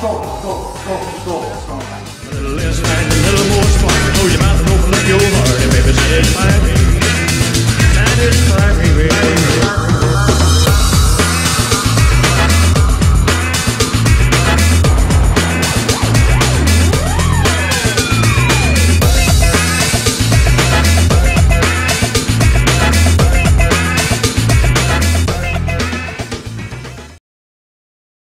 A little less light, a little more spark. Close your mouth and open up your heart, and baby, satisfy me. Satisfy me, baby.